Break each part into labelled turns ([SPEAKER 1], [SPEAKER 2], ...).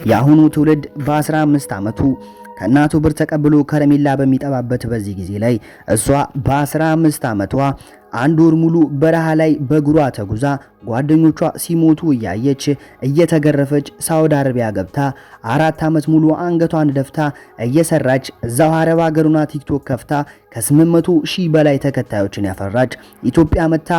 [SPEAKER 1] የአሁኑ ትውልድ በ15 ዓመቱ ከእናቱ ብር ተቀብሎ ከረሜላ በሚጠባበት በዚህ ጊዜ ላይ እሷ በ15 ዓመቷ አንድ ወር ሙሉ በረሃ ላይ በእግሯ ተጉዛ ጓደኞቿ ሲሞቱ እያየች እየተገረፈች ሳውዲ አረቢያ ገብታ 4 ዓመት ሙሉ አንገቷን ደፍታ እየሰራች እዛው አረብ ሀገሩና ቲክቶክ ከፍታ ከ800 ሺህ በላይ ተከታዮችን ያፈራች ኢትዮጵያ መታ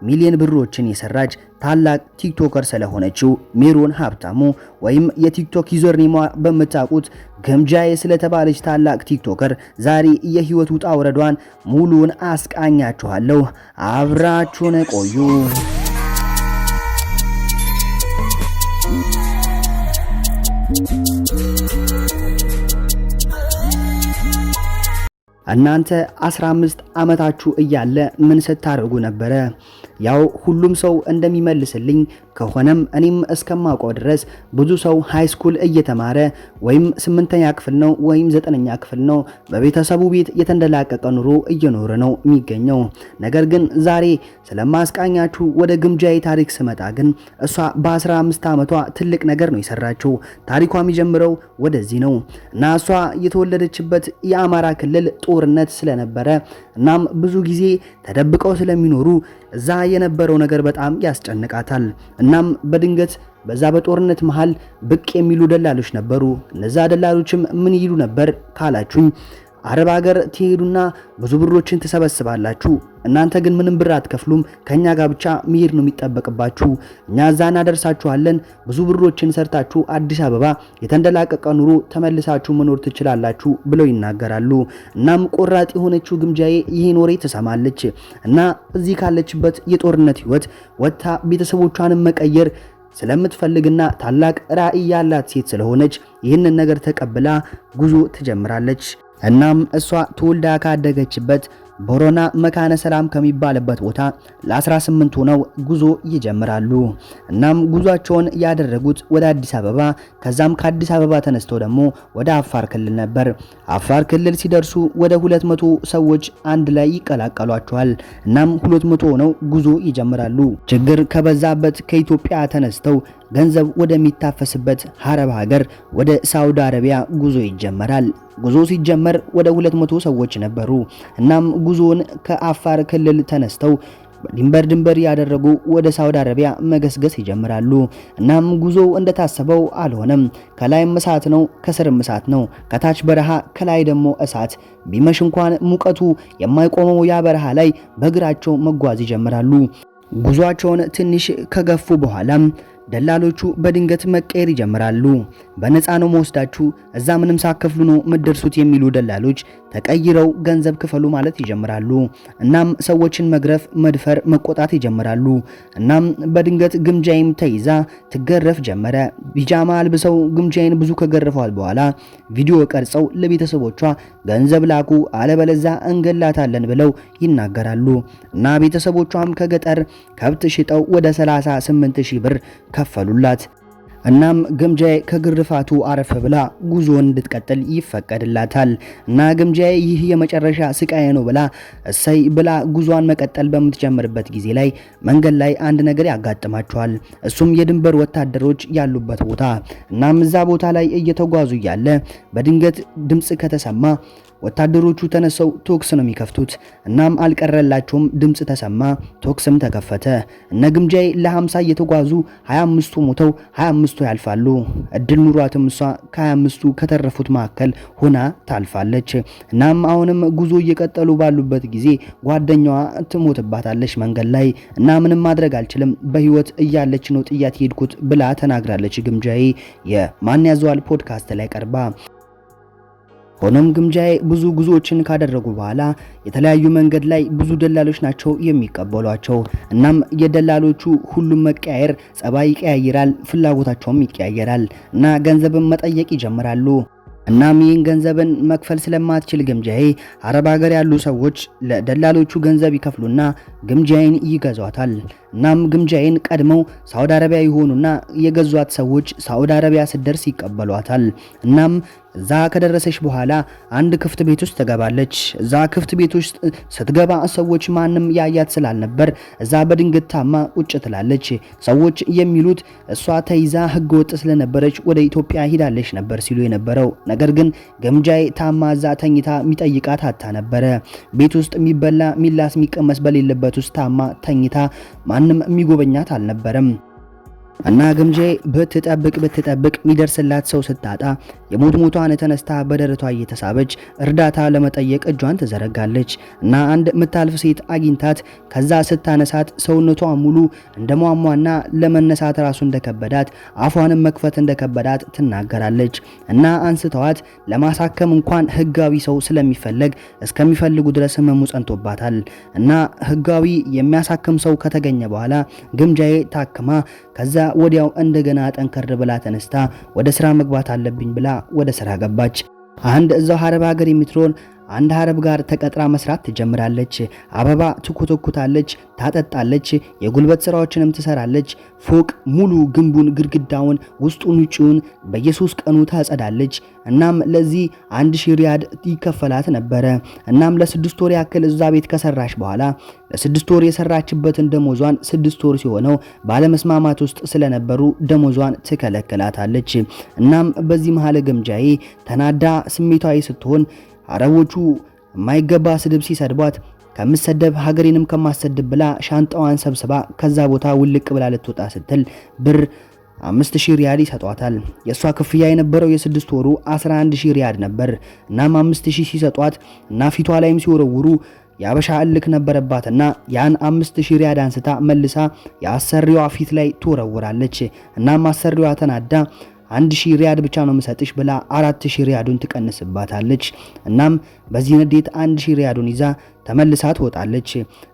[SPEAKER 1] ሚሊዮን ብሮችን የሰራች ታላቅ ቲክቶከር ስለሆነችው ሜሮን ሀብታሙ ወይም የቲክቶክ ዩዘር ኔሟ በመታቁት ገምጃዬ ስለተባለች ታላቅ ቲክቶከር ዛሬ የህይወት ውጣ ወረዷን ሙሉን አስቃኛችኋለሁ። አብራችሁን ቆዩ። እናንተ 15 ዓመታችሁ እያለ ምን ስታደርጉ ነበረ? ያው ሁሉም ሰው እንደሚመልስልኝ ከሆነም እኔም እስከማውቀው ድረስ ብዙ ሰው ሃይ ስኩል እየተማረ ወይም 8ኛ ክፍል ነው ወይም 9ኛ ክፍል ነው በቤተሰቡ ቤት የተንደላቀቀ ኑሮ እየኖረ ነው የሚገኘው። ነገር ግን ዛሬ ስለማስቃኛችሁ ወደ ግምጃዬ ታሪክ ስመጣ ግን እሷ በ15 ዓመቷ ትልቅ ነገር ነው የሰራችው። ታሪኳ የሚጀምረው ወደዚህ ነው እና እሷ የተወለደችበት የአማራ ክልል ጦርነት ስለነበረ እናም ብዙ ጊዜ ተደብቀው ስለሚኖሩ እዛ የነበረው ነገር በጣም ያስጨንቃታል። እናም በድንገት በዛ በጦርነት መሃል ብቅ የሚሉ ደላሎች ነበሩ። እነዛ ደላሎችም ምን ይሉ ነበር ካላችሁኝ አረብ ሀገር ትሄዱና ብዙ ብሮችን ትሰበስባላችሁ። እናንተ ግን ምንም ብር አትከፍሉም። ከኛ ጋር ብቻ መሄድ ነው የሚጠበቅባችሁ። እኛ እዛ እናደርሳችኋለን። ብዙ ብሮችን ሰርታችሁ አዲስ አበባ የተንደላቀቀ ኑሮ ተመልሳችሁ መኖር ትችላላችሁ ብለው ይናገራሉ። እናም ቆራጥ የሆነችው ግምጃዬ ይህን ወሬ ትሰማለች እና እዚህ ካለችበት የጦርነት ህይወት ወጥታ ቤተሰቦቿንም መቀየር ስለምትፈልግና ታላቅ ራዕይ ያላት ሴት ስለሆነች ይህንን ነገር ተቀብላ ጉዞ ትጀምራለች። እናም እሷ ተወልዳ ካደገችበት ቦረና መካነ ሰላም ከሚባልበት ቦታ ለ18 ሆነው ጉዞ ይጀምራሉ። እናም ጉዟቸውን ያደረጉት ወደ አዲስ አበባ ከዛም ከአዲስ አበባ ተነስተው ደግሞ ወደ አፋር ክልል ነበር። አፋር ክልል ሲደርሱ ወደ 200 ሰዎች አንድ ላይ ይቀላቀሏቸዋል። እናም 200 ሆነው ጉዞ ይጀምራሉ። ችግር ከበዛበት ከኢትዮጵያ ተነስተው ገንዘብ ወደሚታፈስበት አረብ ሀገር ወደ ሳውዲ አረቢያ ጉዞ ይጀመራል። ጉዞ ሲጀመር ወደ 200 ሰዎች ነበሩ። እናም ጉዞን ከአፋር ክልል ተነስተው ድንበር ያደረጉ ወደ ሳውዲ አረቢያ መገስገስ ይጀምራሉ። እናም ጉዞው እንደታሰበው አልሆነም። ከላይም እሳት ነው፣ ከስርም እሳት ነው። ከታች በረሃ፣ ከላይ ደግሞ እሳት። ቢመሽ እንኳን ሙቀቱ የማይቆመው ያ በረሃ ላይ በእግራቸው መጓዝ ይጀምራሉ። ጉዟቸውን ትንሽ ከገፉ በኋላ ደላሎቹ በድንገት መቀየር ይጀምራሉ። በነፃ ነው መወስዳችሁ፣ እዛ ምንም ሳከፍሉ ነው ምደርሱት የሚሉ ደላሎች ተቀይረው ገንዘብ ክፈሉ ማለት ይጀምራሉ። እናም ሰዎችን መግረፍ፣ መድፈር፣ መቆጣት ይጀምራሉ። እናም በድንገት ግምጃይም ተይዛ ትገረፍ ጀመረ። ቢጃማ አልብሰው ግምጃይን ብዙ ከገረፈዋል በኋላ ቪዲዮ ቀርጸው ለቤተሰቦቿ ገንዘብ ላኩ አለበለዛ እንገላታለን ብለው ይናገራሉ። እና ቤተሰቦቿም ከገጠር ከብት ሽጠው ወደ 38,000 ብር ከፈሉላት። እናም ግምጃዬ ከግርፋቱ አረፈ ብላ ጉዞን እንድትቀጥል ይፈቀድላታል። እና ግምጃዬ ይህ የመጨረሻ ስቃይ ነው ብላ እሰይ ብላ ጉዟን መቀጠል በምትጀምርበት ጊዜ ላይ መንገድ ላይ አንድ ነገር ያጋጥማቸዋል። እሱም የድንበር ወታደሮች ያሉበት ቦታ። እናም እዛ ቦታ ላይ እየተጓዙ እያለ በድንገት ድምጽ ከተሰማ ወታደሮቹ ተነሰው ቶክስ ነው የሚከፍቱት። እናም አልቀረላቸውም፣ ድምጽ ተሰማ፣ ቶክስም ተከፈተ። እነ ግምጃዬ ለ50 እየተጓዙ 25ቱ ሞተው 25ቱ ያልፋሉ። እድል ኑሯትም እሷ ከ25ቱ ከተረፉት መካከል ሆና ታልፋለች። እናም አሁንም ጉዞ እየቀጠሉ ባሉበት ጊዜ ጓደኛዋ ትሞትባታለች መንገድ ላይ እና ምንም ማድረግ አልችልም፣ በህይወት እያለች ነው ጥያት ሄድኩት ብላ ተናግራለች። ግምጃዬ የማን ያዘዋል ፖድካስት ላይ ቀርባ። ሆኖም ግምጃዬ ብዙ ጉዞዎችን ካደረጉ በኋላ የተለያዩ መንገድ ላይ ብዙ ደላሎች ናቸው የሚቀበሏቸው። እናም የደላሎቹ ሁሉም መቀያየር ጸባይ ይቀያይራል፣ ፍላጎታቸውም ይቀያየራል እና ገንዘብን መጠየቅ ይጀምራሉ። እናም ይህን ገንዘብን መክፈል ስለማትችል ግምጃዬ አረብ ሀገር ያሉ ሰዎች ለደላሎቹ ገንዘብ ይከፍሉና ግምጃዬን ይገዟታል። እናም ግምጃዬን ቀድመው ሳውዲ አረቢያ የሆኑና የገዟት ሰዎች ሳውዲ አረቢያ ስትደርስ ይቀበሏታል። እናም እዛ ከደረሰች በኋላ አንድ ክፍት ቤት ውስጥ ትገባለች። እዛ ክፍት ቤት ውስጥ ስትገባ ሰዎች ማንም ያያት ስላልነበር እዛ በድንገት ታማ ቁጭ ትላለች። ሰዎች የሚሉት እሷ ተይዛ ህገወጥ ስለነበረች ወደ ኢትዮጵያ ሄዳለች ነበር ሲሉ የነበረው። ነገር ግን ግምጃዬ ታማ እዛ ተኝታ የሚጠይቃት አታ ነበረ። ቤት ውስጥ የሚበላ ሚላስ የሚቀመስ በሌለበት ውስጥ ታማ ተኝታ ማንም የሚጎበኛት አልነበረም። እና ግምጃዬ ብትጠብቅ የሚደርስላት ሰው ስታጣ የሞቷን ተነስታ በደረቷ እየተሳበች እርዳታ ለመጠየቅ እጇን ትዘረጋለች። እና አንድ ምታልፍ ሴት አግኝታት ከዛ ስታነሳት ሰውነቷ ሙሉ እንደሟሟና ለመነሳት ራሱ እንደከበዳት አፏንም መክፈት እንደከበዳት ትናገራለች። እና አንስተዋት ለማሳከም እንኳን ህጋዊ ሰው ስለሚፈለግ እስከሚፈልጉ ድረስ ህመሙ ጸንቶባታል። እና ህጋዊ የሚያሳክም ሰው ከተገኘ በኋላ ግምጃዬ ታክማ ከዛ ወዲያው እንደገና ጠንከር ብላ ተነስታ ወደ ስራ መግባት አለብኝ ብላ ወደ ስራ ገባች። አንድ እዛው አረብ ሀገር የምትኖር አንድ አረብ ጋር ተቀጥራ መስራት ትጀምራለች። አበባ ትኮተኩታለች፣ ታጠጣለች፣ የጉልበት ስራዎችንም ትሰራለች። ፎቅ ሙሉ ግንቡን፣ ግድግዳውን፣ ውስጡን፣ ውጪውን በየ3 ቀኑ ታጸዳለች። እናም ለዚህ 1000 ሪያድ ይከፈላት ነበረ። እናም ለ6 ወር ያክል እዛ ቤት ከሰራች በኋላ ለ6 ወር የሰራችበትን ደሞዟን 6 ወር ሲሆነው ባለመስማማት ውስጥ ስለነበሩ ደሞዟን ትከለክላታለች። እናም በዚህ መሃል ግምጃዬ ተናዳ ስሜታዊ ስትሆን አረቦቹ የማይገባ ስድብ ሲሰድቧት ከምሰደብ ሀገሬንም ከማሰደብ ብላ ሻንጣዋን ሰብስባ ከዛ ቦታ ውልቅ ብላ ልትወጣ ስትል ብር 5000 ሪያድ ይሰጧታል። የሷ ክፍያ የነበረው የ6 ወሩ 11000 ሪያድ ነበር። እናም 5000 ሲሰጧት እና ፊቷ ላይም ሲወረውሩ ያበሻ እልክ ነበረባትና ያን 5000 ሪያድ አንስታ መልሳ የአሰሪዋ ፊት ላይ ትወረውራለች። እናም አሰሪዋ ተናዳ 1000 ሪያድ ብቻ ነው የምሰጥሽ ብላ 4000 ሪያዱን ትቀንስባታለች። እናም በዚህ ንዴት 1000 ሪያዱን ይዛ ተመልሳ ትወጣለች።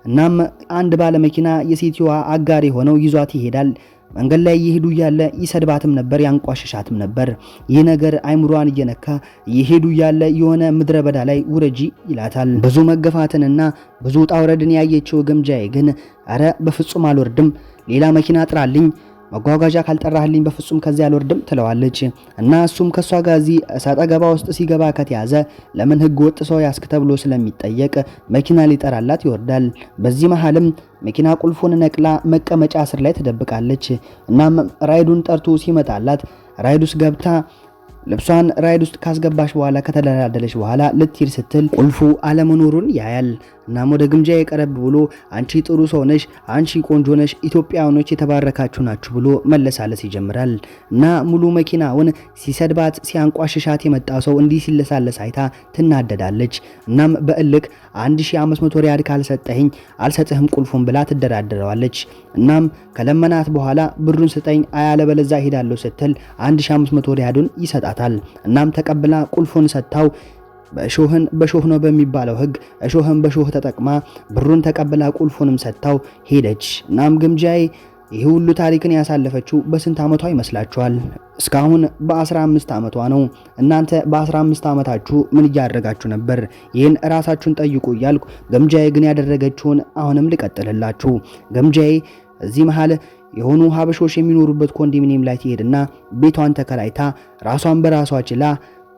[SPEAKER 1] እናም አንድ ባለ መኪና የሴትዋ አጋር የሆነው ይዟት ይሄዳል። መንገድ ላይ እየሄዱ ያለ ይሰድባትም ነበር፣ ያንቋሽሻትም ነበር። ይህ ነገር አይምሯን እየነካ እየሄዱ ያለ የሆነ ምድረ በዳ ላይ ውረጂ ይላታል። ብዙ መገፋትንና ብዙ ጣውረድን ያየችው ግምጃዬ ግን አረ በፍጹም አልወርድም፣ ሌላ መኪና ጥራልኝ፣ መጓጓዣ ካልጠራህልኝ በፍጹም ከዚህ አልወርድም ትለዋለች። እና እሱም ከሷ ጋር እዚህ እሳት ገባ ውስጥ ሲገባ ከተያዘ ለምን ህገ ወጥ ሰው ያስክ ተብሎ ስለሚጠየቅ መኪና ሊጠራላት ይወርዳል። በዚህ መሃልም መኪና ቁልፉን ነቅላ መቀመጫ ስር ላይ ትደብቃለች። እናም ራይዱን ጠርቶ ሲመጣላት ራይድ ውስጥ ገብታ ልብሷን ራይድ ውስጥ ካስገባሽ በኋላ ከተደላደለች በኋላ ልትሄድ ስትል ቁልፉ አለመኖሩን ያያል። እናም ወደ ግምጃዬ ቀረብ ብሎ አንቺ ጥሩ ሰው ነሽ፣ አንቺ ቆንጆ ነሽ፣ ኢትዮጵያውያኖች የተባረካችሁ ናችሁ ብሎ መለሳለስ ይጀምራል። እና ሙሉ መኪናውን ሲሰድባት ሲያንቋሽሻት የመጣ ሰው እንዲህ ሲለሳለስ አይታ ትናደዳለች። እናም በእልክ 1500 ሪያድ ካልሰጠኝ አልሰጥህም ቁልፉን ብላ ትደራደረዋለች። እናም ከለመናት በኋላ ብሩን ስጠኝ አያለበለዛ ሄዳለሁ ስትል 1500 ሪያዱን ይሰጣታል። እናም ተቀብላ ቁልፉን ሰጥታው በሾህን በሾህ ነው በሚባለው ህግ እሾህን በሾህ ተጠቅማ ብሩን ተቀብላ ቁልፉንም ሰጥታው ሄደች። እናም ግምጃዬ ይህ ሁሉ ታሪክን ያሳለፈችው በስንት ዓመቷ ይመስላችኋል? እስካሁን በ15 ዓመቷ ነው። እናንተ በ15 ዓመታችሁ ምን እያደረጋችሁ ነበር? ይህን ራሳችሁን ጠይቁ እያልኩ ግምጃዬ ግን ያደረገችውን አሁንም ልቀጥልላችሁ። ግምጃዬ እዚህ መሃል የሆኑ ሀበሾች የሚኖሩበት ኮንዶሚኒየም ላይ ትሄድና ቤቷን ተከራይታ ራሷን በራሷ ችላ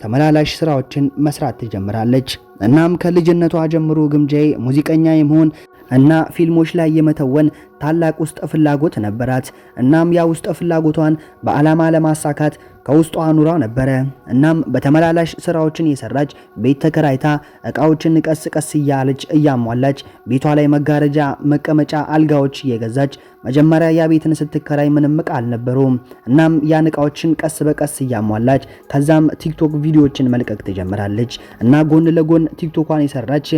[SPEAKER 1] ተመላላሽ ስራዎችን መስራት ትጀምራለች። እናም ከልጅነቷ ጀምሮ ግምጃዬ ሙዚቀኛ የመሆን እና ፊልሞች ላይ የመተወን ታላቅ ውስጥ ፍላጎት ነበራት። እናም ያ ውስጥ ፍላጎቷን በዓላማ ለማሳካት ከውስጧ አኑራው ነበረ። እናም በተመላላሽ ስራዎችን እየሰራች ቤት ተከራይታ እቃዎችን ቀስ ቀስ እያለች እያሟላች ቤቷ ላይ መጋረጃ፣ መቀመጫ፣ አልጋዎች እየገዛች መጀመሪያ ያ ቤትን ስትከራይ ምንም እቃ አልነበረውም። እናም ያን እቃዎችን ቀስ በቀስ እያሟላች ከዛም ቲክቶክ ቪዲዮዎችን መልቀቅ ትጀምራለች እና ጎን ለጎን ቲክቶኳን የሰራች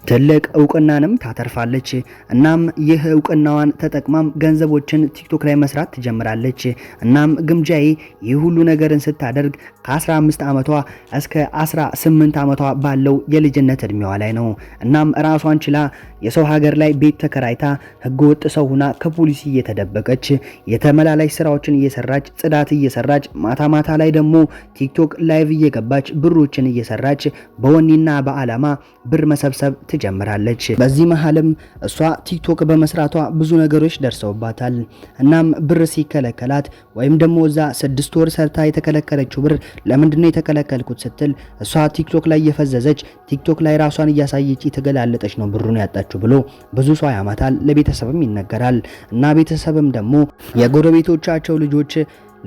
[SPEAKER 1] ትልቅ እውቅናንም ታተርፋለች። እናም ይህ እውቅናዋን ተጠቅማም ገንዘቦችን ቲክቶክ ላይ መስራት ትጀምራለች። እናም ግምጃዬ ይህ ሁሉ ነገርን ስታደርግ ከ15 ዓመቷ እስከ 18 ዓመቷ ባለው የልጅነት እድሜዋ ላይ ነው። እናም ራሷን ችላ የሰው ሀገር ላይ ቤት ተከራይታ ህገወጥ ሰው ሆና ከፖሊስ እየተደበቀች የተመላላሽ ስራዎችን እየሰራች ጽዳት እየሰራች ማታ ማታ ላይ ደግሞ ቲክቶክ ላይቭ እየገባች ብሮችን እየሰራች በወኔና በዓላማ ብር መሰብሰብ ትጀምራለች። በዚህ መሃልም እሷ ቲክቶክ በመስራቷ ብዙ ነገሮች ደርሰውባታል። እናም ብር ሲከለከላት ወይም ደግሞ እዛ 6 ወር ሰርታ የተከለከለችው ብር ለምንድነው የተከለከልኩት ስትል እሷ ቲክቶክ ላይ እየፈዘዘች ቲክቶክ ላይ ራሷን እያሳየች የተገላለጠች ነው ብሩን ያጣችው ብሎ ብዙ ሰው ያማታል፣ ለቤተሰብም ይነገራል። እና ቤተሰብም ደግሞ የጎረቤቶቻቸው ልጆች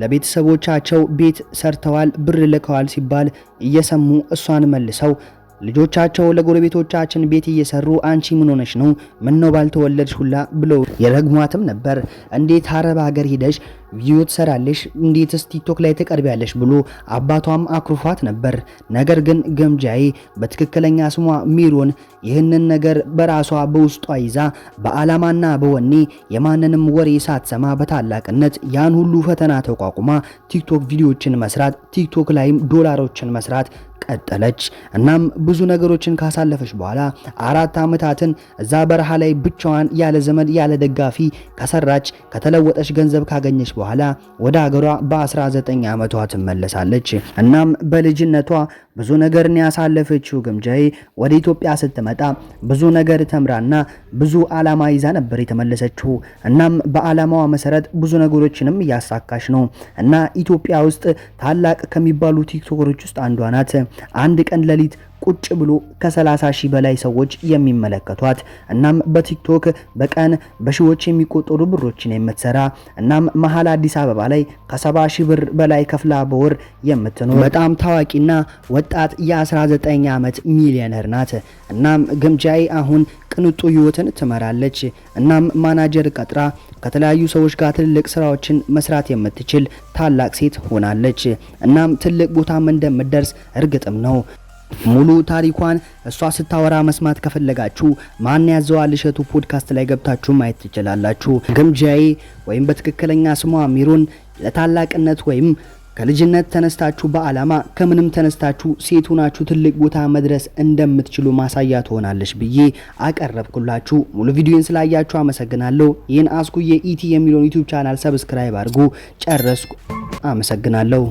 [SPEAKER 1] ለቤተሰቦቻቸው ቤት ሰርተዋል ብር ልከዋል ሲባል እየሰሙ እሷን መልሰው ልጆቻቸው ለጎረቤቶቻችን ቤት እየሰሩ አንቺ ምን ሆነሽ ነው? ምን ነው ባልተወለድሽ ሁላ ብለው የረግሟትም ነበር። እንዴት አረብ ሀገር ሄደሽ ቪዲዮ ትሰራለሽ? እንዴትስ ቲክቶክ ላይ ትቀርቢያለሽ? ብሎ አባቷም አክሩፋት ነበር። ነገር ግን ገምጃዬ በትክክለኛ ስሟ ሚሮን ይህንን ነገር በራሷ በውስጧ ይዛ በአላማና በወኔ የማንንም ወሬ ሳትሰማ በታላቅነት ያን ሁሉ ፈተና ተቋቁማ ቲክቶክ ቪዲዮዎችን መስራት፣ ቲክቶክ ላይም ዶላሮችን መስራት ቀጠለች። እናም ብዙ ነገሮችን ካሳለፈች በኋላ 4 አመታትን እዛ በረሃ ላይ ብቻዋን ያለ ዘመድ ያለ ደጋፊ ከሰራች ከተለወጠች ገንዘብ ካገኘች በኋላ ወደ ሀገሯ በ19 አመቷ ትመለሳለች። እናም በልጅነቷ ብዙ ነገርን ያሳለፈችው ገምጃዬ ወደ ኢትዮጵያ ስትመጣ ብዙ ነገር ተምራና ብዙ አላማ ይዛ ነበር የተመለሰችው። እናም በአላማዋ መሰረት ብዙ ነገሮችንም እያሳካች ነው እና ኢትዮጵያ ውስጥ ታላቅ ከሚባሉ ቲክቶከሮች ውስጥ አንዷ ናት። አንድ ቀን ሌሊት ቁጭ ብሎ ከ30,000 በላይ ሰዎች የሚመለከቷት እናም በቲክቶክ በቀን በሺዎች የሚቆጠሩ ብሮችን የምትሰራ እናም መሀል አዲስ አበባ ላይ ከ70,000 ብር በላይ ከፍላ በወር የምትኖር በጣም ታዋቂና ወጣት የ19 ዓመት ሚሊዮነር ናት። እናም ገምጃዬ አሁን ቅንጡ ህይወትን ትመራለች። እናም ማናጀር ቀጥራ ከተለያዩ ሰዎች ጋር ትልቅ ስራዎችን መስራት የምትችል ታላቅ ሴት ሆናለች። እናም ትልቅ ቦታም እንደምትደርስ እርግጥም ነው። ሙሉ ታሪኳን እሷ ስታወራ መስማት ከፈለጋችሁ ማን ያዘዋል እሸቱ ፖድካስት ላይ ገብታችሁ ማየት ትችላላችሁ። ገምጃዬ ወይም በትክክለኛ ስሟ ሚሮን ለታላቅነት ወይም ከልጅነት ተነስታችሁ በአላማ ከምንም ተነስታችሁ ሴት ሆናችሁ ትልቅ ቦታ መድረስ እንደምትችሉ ማሳያ ትሆናለች ብዬ አቀረብኩላችሁ። ሙሉ ቪዲዮን ስላያችሁ አመሰግናለሁ። ይህን አስኩዬ ኢቲ የሚለውን ዩቲዩብ ቻናል ሰብስክራይብ አድርጉ። ጨረስኩ። አመሰግናለሁ።